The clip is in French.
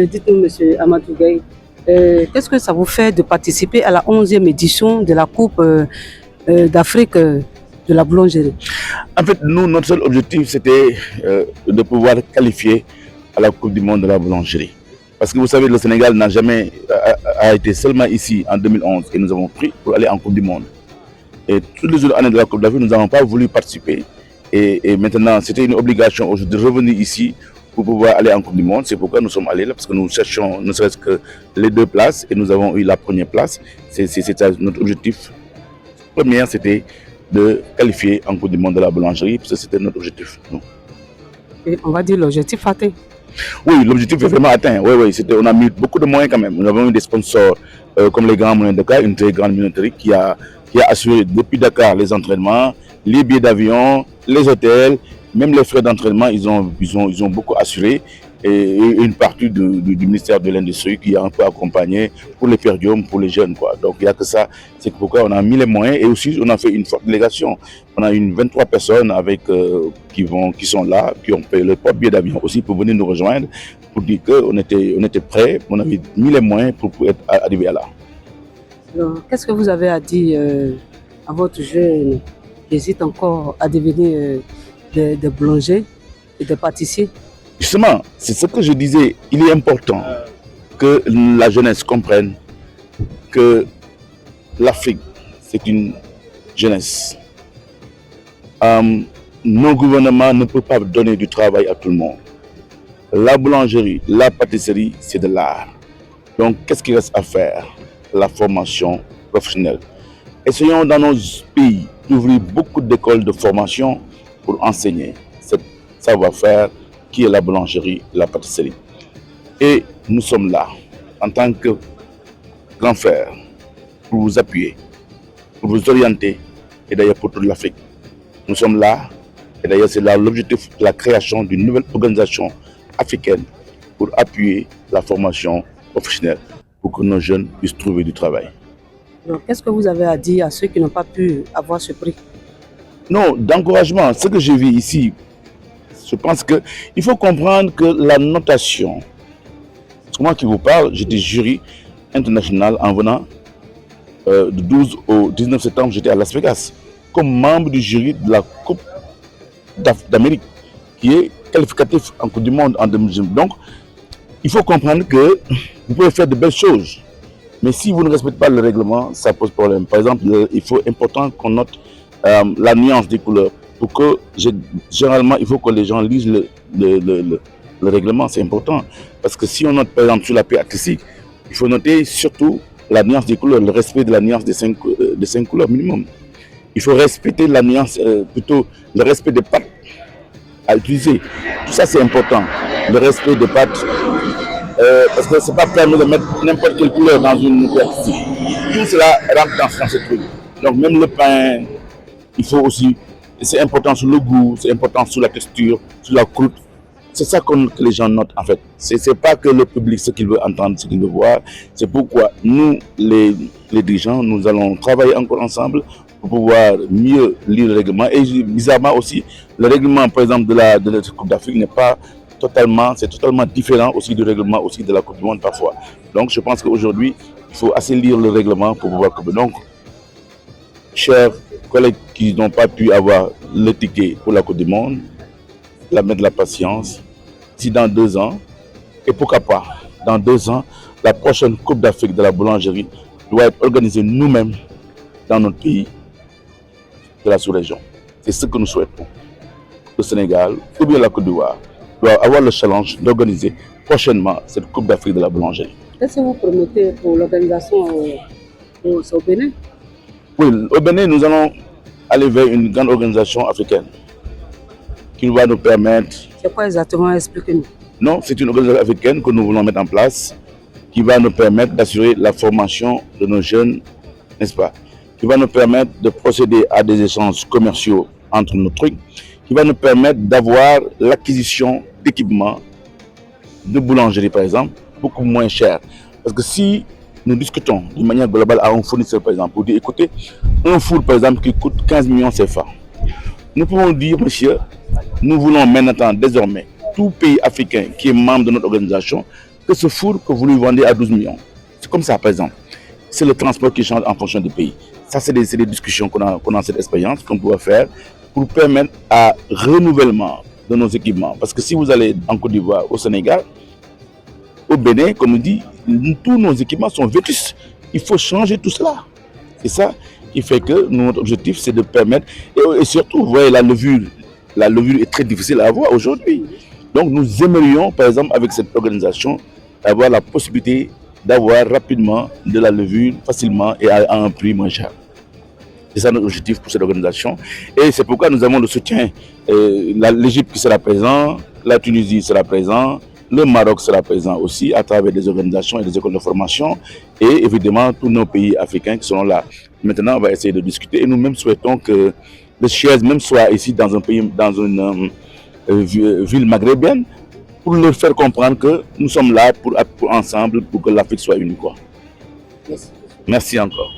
Dites-nous, Monsieur Amadou Gaye, qu'est-ce que ça vous fait de participer à la 11e édition de la Coupe d'Afrique de la boulangerie? En fait, nous, notre seul objectif, c'était de pouvoir qualifier à la Coupe du monde de la boulangerie. Parce que vous savez, le Sénégal n'a jamais a été seulement ici en 2011 et nous avons pris pour aller en Coupe du monde. Et toutes les autres années de la Coupe d'Afrique, nous n'avons pas voulu participer. Et maintenant, c'était une obligation aujourd'hui de revenir ici pour pouvoir aller en Coupe du monde. C'est pourquoi nous sommes allés là, parce que nous cherchions ne serait-ce que les 2 places et nous avons eu la première place. C'était notre objectif. Première, c'était de qualifier en Coupe du monde de la boulangerie, parce que c'était notre objectif. Et on va dire l'objectif atteint. Oui, l'objectif est vraiment atteint. Oui, on a mis beaucoup de moyens quand même. Nous avons eu des sponsors comme les Grands Moulins de Dakar, une très grande minuterie qui a assuré depuis Dakar les entraînements, les billets d'avion, les hôtels, même les frais d'entraînement, ils ont beaucoup assuré. Et une partie du ministère de l'Industrie qui a un peu accompagné pour les périums, pour les jeunes, quoi. Donc il n'y a que ça, c'est pourquoi on a mis les moyens et aussi on a fait une forte délégation. On a une 23 personnes avec, qui sont là, qui ont payé leur propre billet d'avion aussi pour venir nous rejoindre, pour dire qu'on était prêts, on avait mis les moyens pour être arrivé à là. Qu'est-ce que vous avez à dire à votre jeune qui hésite encore à devenir des boulangers et des pâtissiers? Justement, c'est ce que je disais, il est important que la jeunesse comprenne que l'Afrique, c'est une jeunesse. Nos gouvernements ne peuvent pas donner du travail à tout le monde. La boulangerie, la pâtisserie, c'est de l'art. Donc, qu'est-ce qu'il reste à faire? La formation professionnelle. Essayons dans nos pays d'ouvrir beaucoup d'écoles de formation pour enseigner ce savoir-faire qui est la boulangerie, la pâtisserie. Et nous sommes là, en tant que grands frères, pour vous appuyer, pour vous orienter, et d'ailleurs pour toute l'Afrique. Nous sommes là, et d'ailleurs c'est là l'objectif de la création d'une nouvelle organisation africaine pour appuyer la formation professionnelle, pour que nos jeunes puissent trouver du travail. Donc, qu'est-ce que vous avez à dire à ceux qui n'ont pas pu avoir ce prix? Non, d'encouragement. Ce que j'ai vu ici, je pense qu'il faut comprendre que la notation, c'est moi qui vous parle, j'étais jury international en venant du 12 au 19 septembre, j'étais à Las Vegas, comme membre du jury de la Coupe d'Amérique, qui est qualificatif en Coupe du Monde en 2019. Donc, il faut comprendre que vous pouvez faire de belles choses, mais si vous ne respectez pas le règlement, ça pose problème. Par exemple, il faut important qu'on note la nuance des couleurs. Pour que, généralement, il faut que les gens lisent le règlement, c'est important. Parce que si on note, par exemple, sur la pâtisserie, il faut noter surtout la nuance des couleurs, le respect de la nuance des 5 couleurs minimum. Il faut respecter la nuance, plutôt le respect des pâtes à utiliser. Tout ça, c'est important. Le respect des pâtes, parce que ce n'est pas permis de mettre n'importe quelle couleur dans une pâtisserie. Tout cela rentre dans ce truc. Donc, même le pain, il faut aussi. C'est important sur le goût, c'est important sur la texture, sur la croûte. C'est ça que les gens notent en fait. C'est pas que le public ce qu'il veut entendre, ce qu'il veut voir. C'est pourquoi nous, les dirigeants, nous allons travailler encore ensemble pour pouvoir mieux lire le règlement. Et bizarrement aussi, le règlement par exemple de la Coupe d'Afrique n'est pas totalement, c'est totalement différent aussi du règlement aussi de la Coupe du Monde parfois. Donc je pense qu'aujourd'hui, il faut assez lire le règlement pour pouvoir couper. Donc, chers collègues qui n'ont pas pu avoir le ticket pour la Coupe du Monde, la mettre de la patience. Si dans 2 ans, et pourquoi pas, dans 2 ans, la prochaine Coupe d'Afrique de la boulangerie doit être organisée nous-mêmes dans notre pays de la sous-région. C'est ce que nous souhaitons. Le Sénégal, ou bien la Côte d'Ivoire, doit avoir le challenge d'organiser prochainement cette Coupe d'Afrique de la boulangerie. Qu'est-ce que vous promettez pour l'organisation au Bénin? Oui, au Bénin, nous allons aller vers une grande organisation africaine qui va nous permettre... C'est quoi exactement? Expliquez-nous. Non, c'est une organisation africaine que nous voulons mettre en place qui va nous permettre d'assurer la formation de nos jeunes, n'est-ce pas? Qui va nous permettre de procéder à des échanges commerciaux entre nos trucs, qui va nous permettre d'avoir l'acquisition d'équipements de boulangerie, par exemple, beaucoup moins cher. Parce que si nous discutons d'une manière globale à un fournisseur, par exemple, pour dire, écoutez, un four, par exemple, qui coûte 15 millions CFA, nous pouvons dire, monsieur, nous voulons maintenant, désormais, tout pays africain qui est membre de notre organisation que ce four que vous lui vendez à 12 millions. C'est comme ça, par exemple. C'est le transport qui change en fonction du pays. Ça, c'est des discussions qu'on a cette expérience, qu'on doit faire pour permettre à renouvellement de nos équipements. Parce que si vous allez en Côte d'Ivoire, au Sénégal, au Bénin, comme on dit, tous nos équipements sont vétustes. Il faut changer tout cela. C'est ça qui fait que notre objectif, c'est de permettre, et surtout, vous voyez, la levure est très difficile à avoir aujourd'hui. Donc nous aimerions, par exemple, avec cette organisation, avoir la possibilité d'avoir rapidement de la levure facilement et à un prix moins cher. C'est ça notre objectif pour cette organisation. Et c'est pourquoi nous avons le soutien. L'Égypte qui sera présent, la Tunisie sera présent, le Maroc sera présent aussi à travers des organisations et des écoles de formation et évidemment tous nos pays africains qui seront là. Maintenant, on va essayer de discuter et nous-mêmes souhaitons que le siège même soit ici dans un pays, dans une ville maghrébienne pour leur faire comprendre que nous sommes là pour ensemble pour que l'Afrique soit unie. Quoi. Merci encore.